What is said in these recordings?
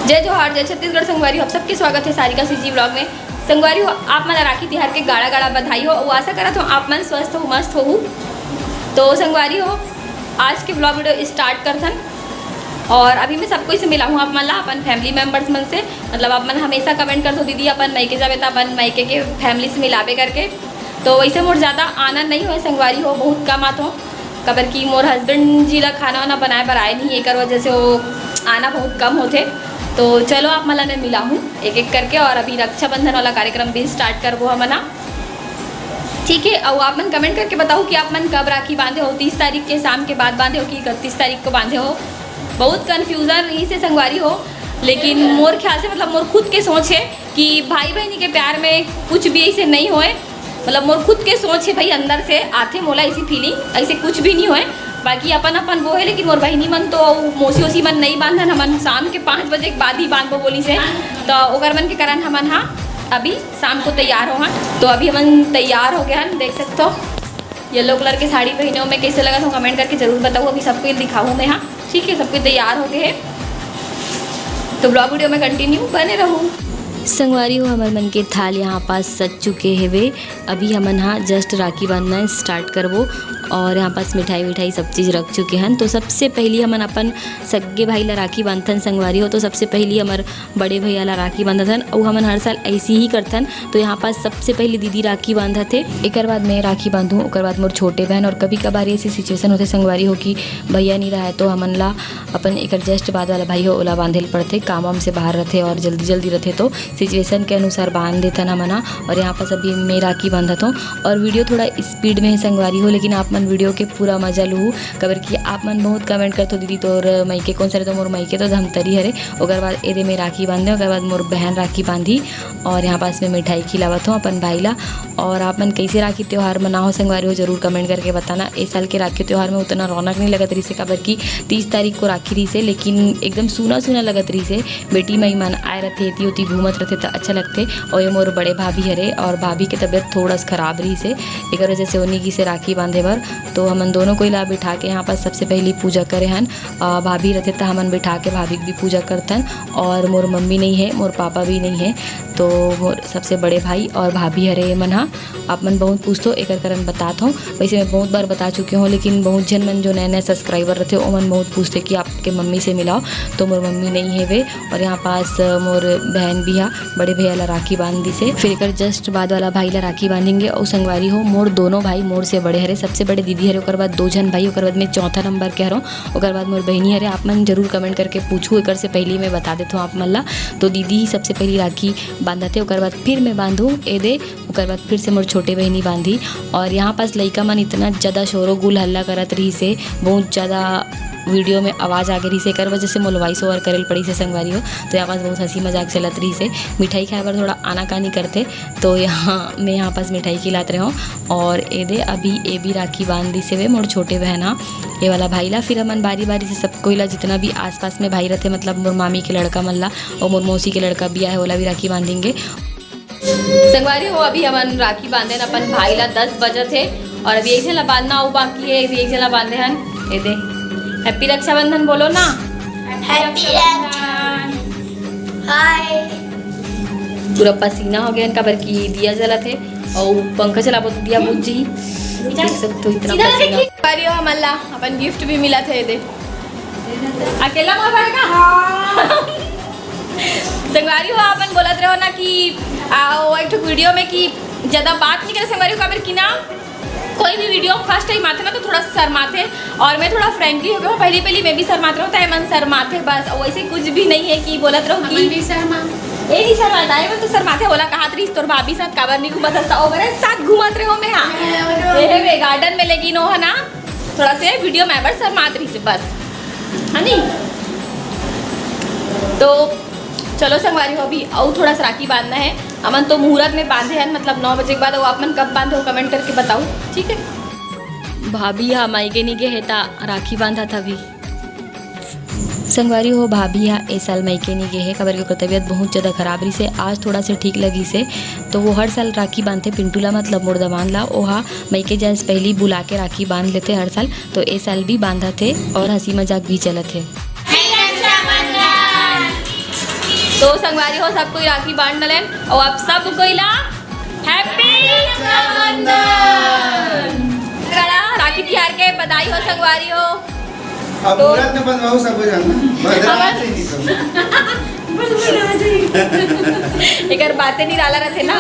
जय जोहार, जय छत्तीसगढ़। संगवारी हो, आप सबके स्वागत है सारिका सीजी ब्लॉग में। संगवारी हो, आप मन राखी तिहार के गाड़ा गाड़ा बधाई हो और आशा करत हो आप मन स्वस्थ हो, मस्त हो। तो संगवारी हो, आज के ब्लॉग वीडियो स्टार्ट करथन और अभी मैं सबको से मिला हूँ आप मन ला, अपन फैमिली मेम्बर्स मन से। मतलब आप मन हमेशा कमेंट कर दो दीदी अपन मायके जावे तो अपन मायके के फैमिली से मिलावे करके। तो वैसे मोर ज़्यादा आनंद नहीं हो संगवारी हो, बहुत कम आत हो कबर की मोर हस्बैंड जी ला खाना वाना बनाए बर आए नहीं, एक वजह से वो आना बहुत कम होते। तो चलो आप मला मैं मिला हूँ एक एक करके और अभी रक्षाबंधन वाला कार्यक्रम भी स्टार्ट करबो है मना, ठीक है। और आप मन कमेंट करके बताओ कि आप मन कब राखी बांधे हो, 30 तारीख के शाम के बाद बांधे हो कि 31 तारीख को बांधे हो। बहुत कन्फ्यूज़न रही से संगवारी हो, लेकिन मोर ख्याल से मतलब मोर खुद के सोच है कि भाई बहनी के प्यार में कुछ भी ऐसे नहीं होए। मतलब मोर खुद के सोच है भाई, अंदर से आते मोला ऐसी फीलिंग, ऐसे कुछ भी नहीं होए। बाकी अपन अपन वो है, लेकिन मोर बहनी मन तो मोसी ओसी मन नहीं बांधन, हमन शाम के 5 बजे के बाद ही बांधबो बोली से। तो ओकर मन के कारण हमन हाँ अभी शाम को तैयार हो। हाँ तो अभी हमन तैयार हो गए हैं, देख सकते हो येलो कलर की साड़ी पहने हो। मैं कैसे लगा तो कमेंट करके जरूर बताऊँ, अभी सबको दिखाऊँ मैं। हाँ ठीक है, सबको तैयार हो गए हैं तो ब्लॉग वीडियो में कंटिन्यू बने रहूँ। संगवारी हो, हमारे मन के थाल यहाँ पास सज चुके हैं वे। अभी हमन हाँ जस्ट राखी बांधना स्टार्ट करबो और यहाँ पास मिठाई विठाई सब चीज़ रख चुके हैं। तो सबसे पहली हमन अपन सग्गे भाई ला राखी बांधथन संगवारी हो। तो सबसे पहली हमार बड़े भैया ला राखी बांधथन और हमन हर साल ऐसे ही करथन। तो यहाँ पास सबसे पहले दीदी राखी बांधा थे, एक बाद मैं राखी बांधूँ, और बाद मोर छोटे बहन। और कभी कभार ऐसी सिचुएशन होते संगवारी हो कि भैया नहीं रहा है तो हमन ला अपन एक जस्ट बाद वाला भाई हो ओला बांधे पड़ते, काम वाम से बाहर रहते और जल्दी जल्दी रहते तो सिचुएशन के अनुसार बांध देता ना मना। और यहाँ पास अभी मैं राखी बांधत हूँ और वीडियो थोड़ा स्पीड में है संगवारी हो, लेकिन आप मन वीडियो के पूरा मजा लूँ। कबर की आप मन बहुत कमेंट करते हो दीदी तोर मायके कौन सा रहे, तो मोर मायके तो धमतरी हरे। ओकर बाद एदे में राखी बांधे, ओकर बाद मोर बहन राखी बांधी और यहाँ पास में मिठाई खिलावत हूँ अपन भाई ला। और आप मन कैसे राखी त्यौहार मनाओ संगवारी हो जरूर कमेंट करके बताना। इस साल के राखी त्यौहार में उतना रौनक नहीं लगत रही से, कबर की 30 तारीख को राखी रही से, लेकिन एकदम सूना सूना लगत रही से। बेटी मई मन आए रहते इति उति घूमत रहते तो अच्छा लगते। और ये मोर बड़े भाभी हरे और भाभी की तबीयत थोड़ा सा खराब रही से, एक वजह से उन्हीं की से राखी बांधे बर। तो हमन दोनों को ला बिठा के यहाँ पर सबसे पहली पूजा करे हन। भाभी रहते तो हमन बिठा के भाभी की भी पूजा करतन। और मोर मम्मी नहीं है, मोर पापा भी नहीं है, तो मोर सबसे बड़े भाई और भाभी हरे मन। हाँ आप मन बहुत पूछते हो, एक कारण बताता हूँ। वैसे मैं बहुत बार बता चुकी हूँ, लेकिन बहुत जन मन जो नए नए सब्सक्राइबर रहते हो मन बहुत पूछते कि आपके मम्मी से मिलाओ, तो मोर मम्मी नहीं है वे। और यहाँ पास मोर बहन भी है, बड़े भैया ला राखी बांध दी से, फिर एक जस्ट बाद वाला भाई ला राखी बांधेंगे। और संगवारी हो मोर दोनों भाई मोर से बड़े हरे, सबसे बड़े दीदी हरे, ओकर बाद 2 जन भाई, ओकर बाद मैं चौथा नंबर के हूँ, ओकर बाद मोर बहनी हरे। आप मन जरूर कमेंट करके पूछू, एक से पहले मैं बता देता हूँ आप मन ला। तो दीदी ही सबसे पहली राखी बांधते, ओकर बाद फिर मैं बांधूँ ए दे, ओकर बाद फिर से मोर छोटे बहनी बांधी। और यहाँ पास लइका मन इतना ज़्यादा शोरो गुल हल्ला करत रही से, बहुत ज़्यादा वीडियो में आवाज़ आ गई से, कर वजह से मोल वॉइस ओवर करेल पड़ी से संगवारी हो। तो यहाँ पास बहुत हंसी मजाक चलत रही से। मिठाई खाए पर थोड़ा आनाकानी करते, तो मैं यहाँ पास मिठाई खिलाते रहे हूँ। और ए दे अभी ए भी राखी बांध दी से वे मोर छोटे बहना ये वाला भाई ला। फिर हमन बारी बारी से सबको ला जितना भी आसपास में भाई रहते, मतलब मोर मामी के लड़का मन ला और मोर मौसी के लड़का भी आए ओला भी राखी बांधेंगे संगवारी हो। अभी हमन राखी बांधे अपन भाई ला 10 बजे थे और अभी एक जला बांधना वो बाकी है, अभी एक जला बांधे हन। ए दे हैप्पी रक्षाबंधन बोलो ना, हैप्पी रक्षाबंधन। हाय पूरा पसीना हो गया, कबर की दिया जला थे और पंखा चला तो दिया बुझ जी, देख सकते हो इतना पसीना। परियो हमला अपन गिफ्ट भी मिला थे, दे अकेला मोर का संगवारी हो। अपन बोलत रहो ना कि आओ एक वीडियो में कि ज़्यादा बात नहीं करे संगवारी हो, कबर की ना कोई भी वीडियो फर्स्ट टाइम आते ना तो थोड़ा शर्माते, और मैं थोड़ा फ्रेंकली हो गया हूँ। पहली पहली मैं भी शर्माते रहूँ, तो मन शर्माते बस, और वैसे कुछ भी नहीं है कि बोलत रहो कि भी शर्मा ए नहीं शर्माता है। मैं तो शर्माते बोला कहा रही तोर भाभी साथ काबर नहीं घूमत हस्ता वगैरह साथ घूमत रहे हो मैं। हाँ ये वे गार्डन में, लेकिन वो है ना थोड़ा से वीडियो में बस शर्मात रही से बस, है नहीं। तो चलो संगवारी हो, अभी और थोड़ा सा राखी बांधना है। अमन तो मुहूर्त में बांधे हैं, मतलब 9 बजे के बाद। वो आप मन कब बांधे हो कमेंट करके बताओ, ठीक है। भाभी हाँ मायके नहीं गए ता राखी बांधा था भी संगवारी हो। भाभी हाँ इस साल मायके नहीं गए है, खबर की तबीयत बहुत ज़्यादा खराब रही से, आज थोड़ा से ठीक लगी से। तो वो हर साल राखी बांधते पिंटू ला, मतलब मोर दमान ला। वो हाँ मायके जैस पहली बुला के राखी बांध लेते हर साल, तो इस साल भी बांधा थे और हंसी मजाक भी चलत थे। तो संगवारी हो सबको राखी बांध डलेन और आप सब कोई ला हैप्पी राखी त्योहार के बधाई हो संगवारी हो। अब तो- मुहूर्त में बनवाओ सब जानना भद्रा से नहीं सब एक बातें नहीं डाला रहते ना।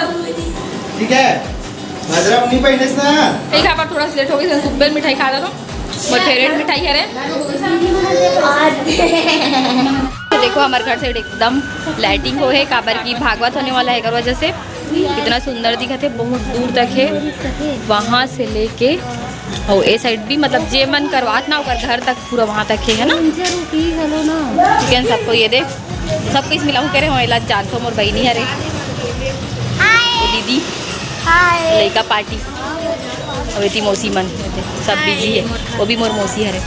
ठीक है भद्रा नहीं पहने ना एक बार थोड़ा सा लेट हो गई सुबह मिठाई खा रहा था मेरी फेवरेट मिठाई है रे। तो देखो हमारे घर से एकदम लाइटिंग हो है काबर की भागवत होने वाला है वजह से इतना सुंदर दिखा थे बहुत दूर तक है वहाँ से लेके और ए साइड भी मतलब जे मन करवात ना होकर घर तक पूरा वहाँ तक है ना। चिकन सबको ये दे सबको इस मिला कह रहे हो इलाज जानते हो मोर बहनी है रे वो दीदी लड़का पार्टी और इतनी मौसी मन सब बिजी है वो भी मोर मौसी है रे।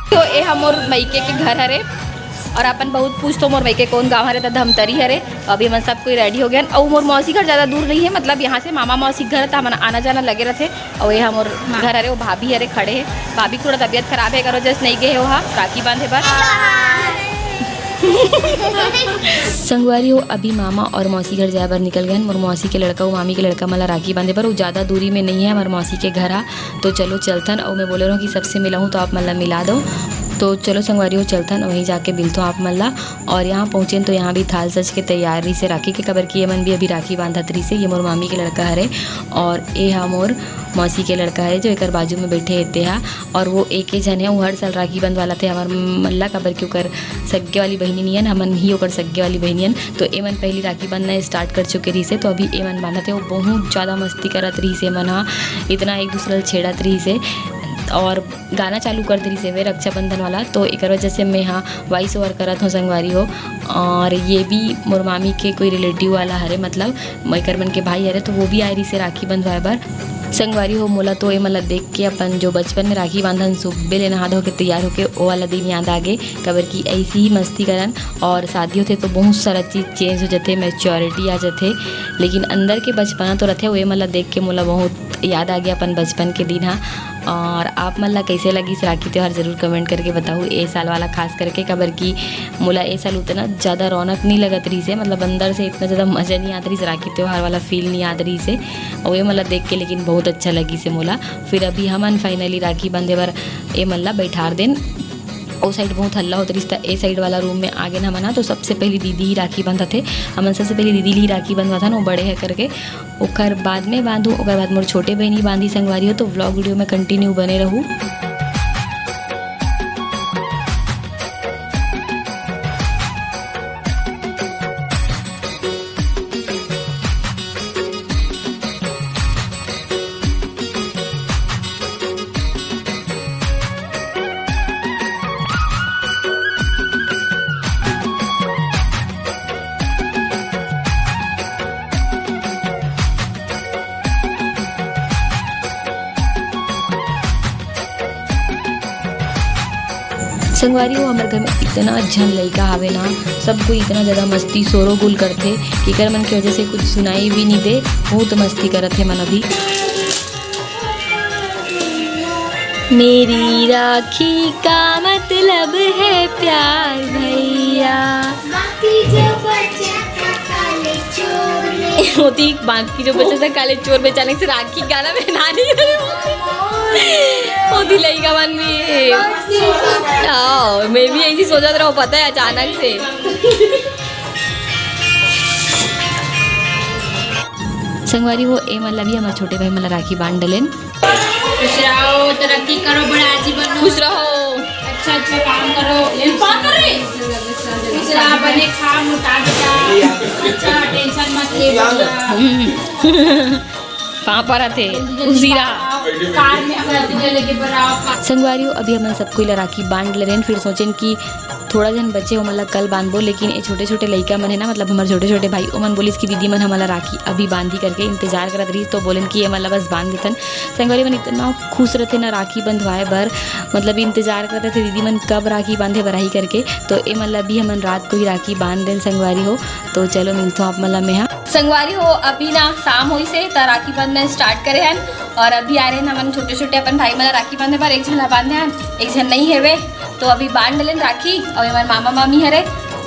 तो ये हम मोर मैके के घर है रे और अपन बहुत पूछ तो मोर मैके कौन गाँव है धमतरी है रे। अभी हम सब कोई रेडी हो गए और मोर मौसी घर ज़्यादा दूर नहीं है मतलब यहाँ से मामा मौसी घर था हम आना जाना लगे रहते और ये मोर घर है रे वो भाभी है रे खड़े है भाभी थोड़ा तबीयत खराब है करो जस्ट नहीं गए हो वहाँ राखी बांधे पर। संगवारी हो अभी मामा और मौसी घर जाए बर निकल गए मोर मौसी के लड़का वो मामी के लड़का मला राखी बांधे पर वो ज़्यादा दूरी में नहीं है हमारे मौसी के घर आ तो चलो चलथन और मैं बोल रहा हूँ कि सबसे मिला हूँ तो आप मतलब मिला दो तो चलो संगवारी हो चलथन वहीं जाके मिलता हूँ आप मल्ला। और यहाँ पहुँचे तो यहाँ भी थाल सज के तैयारी से राखी के कबर की ये मन भी अभी राखी बांधा तरी से ये मोर मामी के लड़का हरे और ये हाँ मोर मौसी के लड़का है जो एक बाजू में बैठे रहते हैं और वो एक ही जन है वो हर साल राखी बंध वाला थे हमारे मल्ला कबर के ओकर सग्गे वाली बहनी नियन हमन ही ओकर सग्गे वाली बहनियन तो एमन पहली राखी बंधना स्टार्ट कर चुके रही से तो अभी एमन बांधा थे वो बहुत ज़्यादा मस्ती करत रही से मन हाँ इतना एक दूसरे छेड़त रही से और गाना चालू कर दी से वे रक्षाबंधन वाला तो एक वजह से मैं हाँ वॉइस ओवर करत हूँ संगवारी हो। और ये भी मोर मामी के कोई रिलेटिव वाला हरे मतलब मैकर मन के भाई हरे तो वो भी आई रही से राखी बंधवाए बर संगवारी हो मोला तो ये मतलब देख के अपन जो बचपन में राखी बांधन सुबह ले नहा धो के तैयार होके वो वाला दिन याद आ गए कबर की ऐसी ही मस्ती करन और शादी होते तो बहुत सारा चीज़ चेंज हो जाते मैच्योरिटी आ जाते लेकिन अंदर के बचपना तो रहते वो मतलब देख के मोला बहुत याद आ गया अपन बचपन के दिन हाँ। और आप मतलब कैसे लगी इस राखी त्यौहार ज़रूर कमेंट करके बताओ ए साल वाला खास करके कबर की मोला ए साल उतना ज़्यादा रौनक नहीं लगत रही से मतलब अंदर से इतना ज़्यादा मज़ा नहीं आता रही राखी त्यौहार वाला फील नहीं आता रही से और ये मतलब देख के लेकिन बहुत अच्छा लगी से मोला। फिर अभी हमन फाइनली राखी बंधे बर ए मतलब बैठार देन ओ साइड बहुत हल्ला होता रिश्ता ए साइड वाला रूम में आगे ना मना तो सबसे पहले दीदी ही राखी बंधा थे हमन सबसे पहले दीदी ही राखी बंधवा था ना वो बड़े है करके ओकर बाद में बांधूँ ओकर बाद मोर छोटे बहनी बांधी संगवारी हो तो व्लॉग वीडियो में कंटिन्यू बने रहूँ। संगवारी हो हमारे घर में इतना झन लड़का आवे ना सब कोई इतना ज़्यादा मस्ती शोरो गुल करते कि कर मन की वजह से कुछ सुनाई भी नहीं दे बहुत मस्ती करते मन अभी। मेरी राखी का मतलब है प्यार भैया होती बाकी जो बच्चा था काले चोर बेचाने से राखी गाना पहना नहीं होती लड़का मन भी मैं भी ऐसी सोचा रहा हूँ पता है अचानक से। संगवारी हो ए मतलब भी हमारे छोटे भाई मतलब राखी बांध डलेन खुश रहो तरक्की करो बड़ा जीवन खुश रहो अच्छा अच्छा काम करो खुश रहो बने खा मोटा बेटा अच्छा टेंशन मत ले कहाँ पर आते उसी रहा कार में अपना लेके बढ़ाओ। संगवारी हो अभी हम सबको राखी बांध ले रहे फिर सोचें कि थोड़ा जन बच्चे हो मतलब कल बांधबो लेकिन ये छोटे छोटे लड़का मन है ना मतलब हमारे छोटे छोटे भाई ओ मन बोलिस कि दीदी मन हमारा राखी अभी बांधी करके इंतजार करत रही तो बोलन कि ये मतलब बस बांध देथन। संगवारी मन इतना खुश रहते ना राखी बंधवाए बर मतलब इंतजार करते थे दीदी मन कब राखी बांधे बराही करके तो ये मतलब भी हमन रात को ही राखी बांध दें संगवारी हो। तो चलो मिलते हो आप मतलब में हाँ संगवारी हो अभी ना शाम हुई से तो राखी बांधना स्टार्ट करे हैं और अभी आ रहे हैं हम छोटे छोटे अपन भाई मतलब राखी बांधे पर एक जन बांधे हैं एक जन नहीं है वे तो अभी बांध डलें राखी और हमारे मामा मामी हरे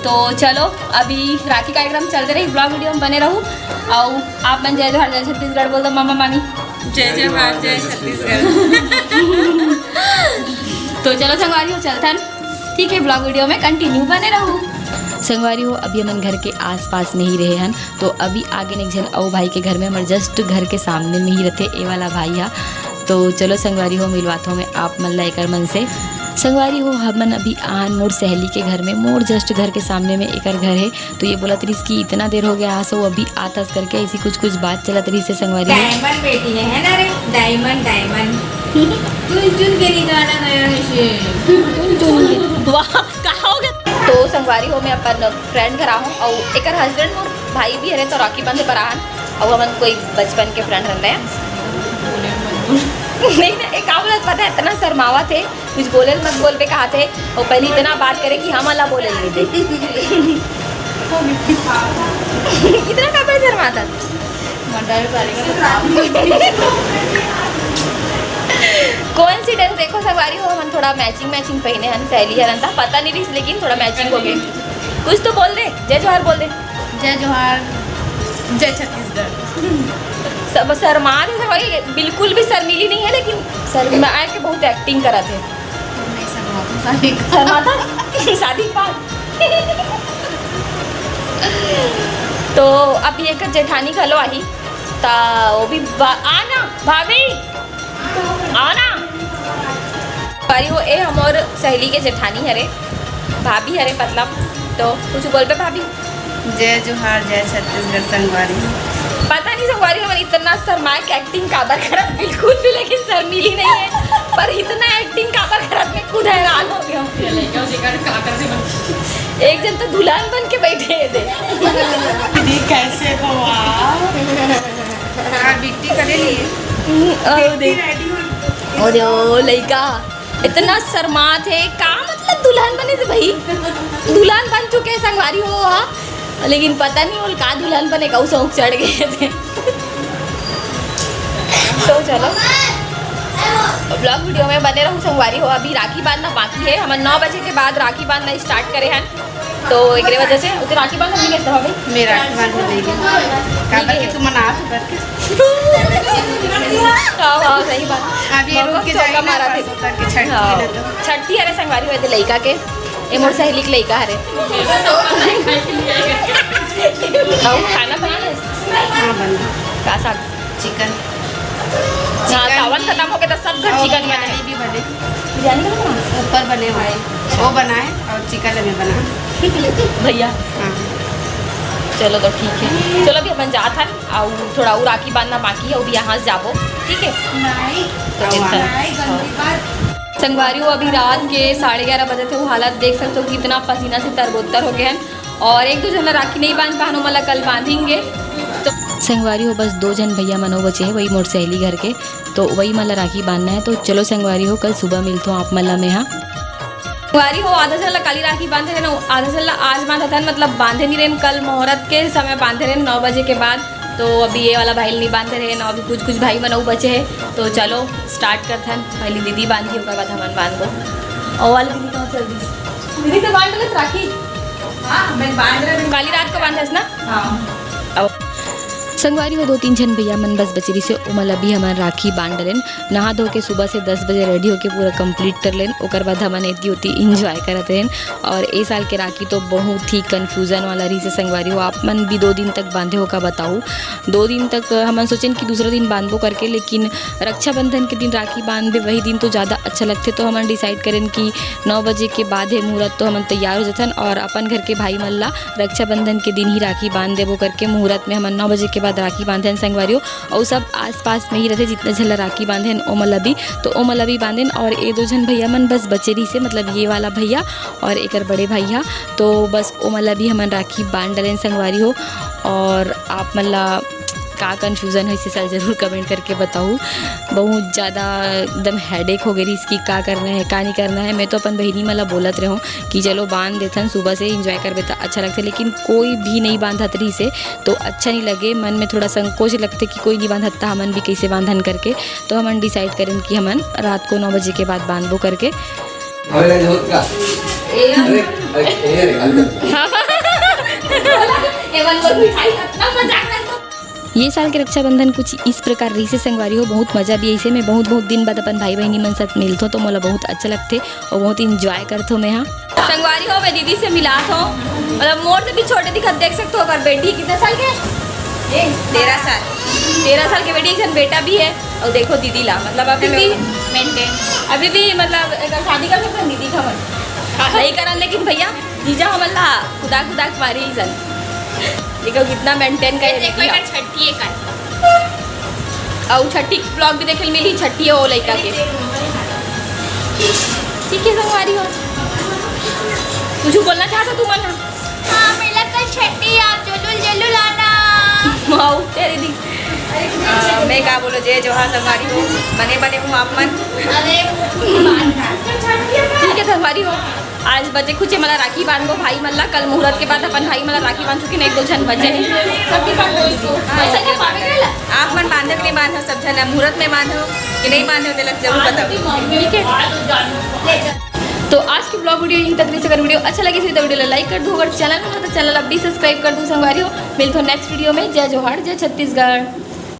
तो चलो अभी राखी कार्यक्रम चलते रही, ब्लॉग वीडियो में बने रहूँ। और आप मन जय जोहार जय छत्तीसगढ़ बोल दो मामा मामी। जय जोहार जय छत्तीसगढ़। तो चलो संगवारी हो चलथन, ठीक है, ब्लॉग वीडियो में कंटिन्यू बने रहूँ। संगवारी हो अभी हमन घर के आसपास में ही रहे हन, तो अभी आगे एक जन और भाई के घर में, हमारे जस्ट घर के सामने में ही रहते ए वाला भाई हा। तो चलो संगवारी हो मिलवाता हूँ मैं आप मन ला एकर मन से। संगवारी हो हमन अभी आन मोर सहेली के घर में, मोर जस्ट घर के सामने में एकर घर है। तो ये बोला तरीस कि इतना देर हो गया आसो अभी आतस करके, ऐसी कुछ बात चला तरी से संगवारी हो। डायमंड बेटी है ना रे, डायमंड डायमंड। चुन के निकाला गया है। वाह कहाँ हो गया। तो संगवारी हो मैं अपन फ्रेंड घर आहूँ और एकर हस्बैंड मोर भाई भी हरे, तो राखी बंधे पर आहन और हमन कोई बचपन के फ्रेंड रहते हैं। नहीं ना एक आवलत पता है, इतना शर्मावा थे, कुछ बोले मत बोल पे कहा थे, और पहले इतना बात करे कि हम अल्लाह बोले नहीं थे। इतना का शर्माता कोइंसिडेंस देखो संगवारी हो, हम थोड़ा मैचिंग पहने हन, सहेली हरन था, पता नहीं रही लेकिन थोड़ा मैचिंग हो गए। कुछ तो बोल दे, जय जोहार बोल दे। जय जोहार जय छत्तीसगढ़। सब शर्मा थे संगवारी, बिल्कुल भी शर्मीली नहीं है, लेकिन शर्मा के बहुत एक्टिंग करा थे। शर्माता शादी के बाद। तो अब ये कर जेठानी खलो आई ता वो भी आना भाभी आना पारी हो ए हमर सहेली के जेठानी हरे, भाभी हरे मतलब। तो कुछ बोल पे भाभी। जय जोहार जय छत्तीसगढ़ संगवारी। पता नहीं संगवारी हमारी इतना शर्माए कि एक्टिंग काबर करत बिल्कुल भी, लेकिन शर्मीली नहीं है, पर इतना एक्टिंग काबर करत में खुद हैरान हो गया। एक जन तो दुल्हन बन के बैठे थे। कैसे बिट्टी करे लिए ओ लड़का इतना शर्मा थे, का मतलब दुल्हन बने थे भाई, दुल्हन बन चुके संगवारी हो हा? लेकिन पता नहीं वो का दुल्हन बने का शौक चढ़ गए थे। तो चलो ब्लॉग वीडियो में बने रहूँ संगवारी हो। अभी राखी बांधना बाकी है, हम 9 बजे के बाद राखी बांधना स्टार्ट करे हैं, तो एक वजह से उसे राखी बांधना नहीं कहता भाई। मेरा बांध देगी काबर के तू मना तो करके। हाँ सही बात। अभी रुक के जाएगा मारा थे छठी हरे संगवारी हुए थे लड़का के, ये मोर सहेली के लड़का हरे। खाना बनाना हाँ बना का साग चिकन। हाँ सावन खत्म हो गया तो सब घर चिकन बने। बिरयानी भी बने, बिरयानी बनाना ऊपर बने हुए वो बनाए और चिकन में बना भैया। हाँ चलो तो ठीक है, चलो अभी अपन जात हन और थोड़ा और राखी बांधना बाकी है, वो भी यहाँ से जाबो ठीक है। संगवारी हो अभी रात के 11:30 बजे थे, वो हालत देख सकते हो कि इतना पसीना से तरबोतर हो गए हैं, और एक दो जन राखी नहीं बांध पानो मतलब कल बांधेंगे। तो संगवारी हो बस 2 जन भैया मनो बचे हैं, वही मोर सहेली घर के, तो वही मला राखी बांधना है। तो चलो संगवारी हो कल सुबह मिलता हूँ आप मला में। हाँ संगवारी हो आधा चला काली राखी बांधे रहे, आधा चला आज बांधा था, मतलब बांधे नहीं रहे, कल मुहूर्त के समय बांधे रहे 9 बजे के बाद। तो अभी ये वाला भाई नहीं बांधे रहे ना, अभी कुछ भाई मनऊ बचे हैं। तो चलो स्टार्ट करते हैं, पहली दीदी बांधी होकर बाद हमन बांध दो। और वाली दीदी कहाँ चल दी? दीदी तो बांध रहे राखी। हाँ मैं बांध रहा काली रात को बांधे ना। हाँ संगवारी हो 2-3 जन भैया मन बस बचरी से उमल अभी हमार राखी बांध लेन, नहा धो के सुबह से 10 बजे रेडी होके पूरा कंप्लीट कर लेन। ओकर बाद हमन एती होती इंजॉय करते हैं। और ए साल के राखी तो बहुत ही कन्फ्यूजन वाला रही से संगवारी हो, आप मन भी 2 दिन तक बांधे हो का बताऊँ। 2 दिन तक हमन सोचें कि दूसरा दिन बांधबो करके, लेकिन रक्षाबंधन के दिन राखी बांध दे वही दिन तो ज़्यादा अच्छा लगते। तो हमन डिसाइड करें कि 9 बजे के बाद है मुहूर्त, तो हमन तैयार हो जाथन और अपन घर के भाई मल्ला रक्षाबंधन के दिन ही राखी बांध देबो करके मुहूर्त में हमन 9 बजे के बाद राखी बांधे संगवारी हो। और सब आसपास में ही रहते, जितने झल्ला राखी बांधे ओ मला भी बांधे। और ये 2 जन भैया मन बस बचेरी से, मतलब ये वाला भैया और एक बड़े भैया, तो बस ओ मला भी हमन राखी बांध डलें संगवारी हो। और आप मल्ला का कन्फ्यूज़न है इसे साल ज़रूर कमेंट करके बताऊँ। बहुत ज़्यादा एकदम हेडेक हो गई इसकी, का करना है का नहीं करना है। मैं तो अपन बहनी मला बोलत रहूँ कि चलो बांध देथन, सुबह से इंजॉय करबे तो अच्छा लगता, लेकिन कोई भी नहीं बांधत रही से तो अच्छा नहीं लगे, मन में थोड़ा संकोच लगते कि कोई नहीं बांधता, हमन भी कैसे बांधन करके। तो हमन डिसाइड करें कि हमन रात को 9 बजे के बाद बांधबो करके। हमें होत का अरे अरे अरे एवन को मिठाई इतना मजाक ना तो ये साल के रक्षाबंधन कुछ इस प्रकार रही से संगवारी हो। बहुत मजा भी ऐसे में बहुत दिन बाद अपन भाई बहनी मन साथ मिलते तो मोला बहुत अच्छा लगते और बहुत इंजॉय करते मैं यहाँ। संगवारी हो मैं दीदी से मिला था, मतलब मोर से भी छोटे दिखत देख सकते हो। अगर बेटी कितने साल के 13 साल 13 साल की बेटी एक बेटा भी है। और देखो दीदी ला मतलब अभी भी मेंटेन अभी भी मतलब अगर शादी कर सकते दीदी का मन नहीं करन, लेकिन भैया जीजा हमला खुदा मारी ही सन। देखो कितना मेंटेन कर छठी है का और छठी ब्लॉग भी देखे मिली छठी है वो लड़का के। ठीक है संगवारी हो कुछ बोलना चाहता तू मना? हाँ मेरा कल छठी आप जल्लू आना। माऊ तेरी दी मैं क्या बोलो जय जोहार संगवारी हो बने हूँ आप मन। अरे ठीक है संगवारी हो आज बचे खुचे मला राखी बांधो भाई मल्ला। कल मुहूर्त के बाद अपन भाई मला राखी बांध चुके एक दो जन बचे हैं। आप मन बांधो कि नहीं बांधो सब जन मुहूर्त में बांधो कि नहीं बांधो दिलक जरूर बताओ। ठीक है तो आज की ब्लॉग वीडियो यहीं तक रही। अगर वीडियो अच्छा लगे तो वीडियो लाइक कर दो, अगर चैनल में तो चैनल अब भी सब्सक्राइब कर दो संगवारी हो। मिलते हो नेक्स्ट वीडियो में। जय जोहार जय छत्तीसगढ़।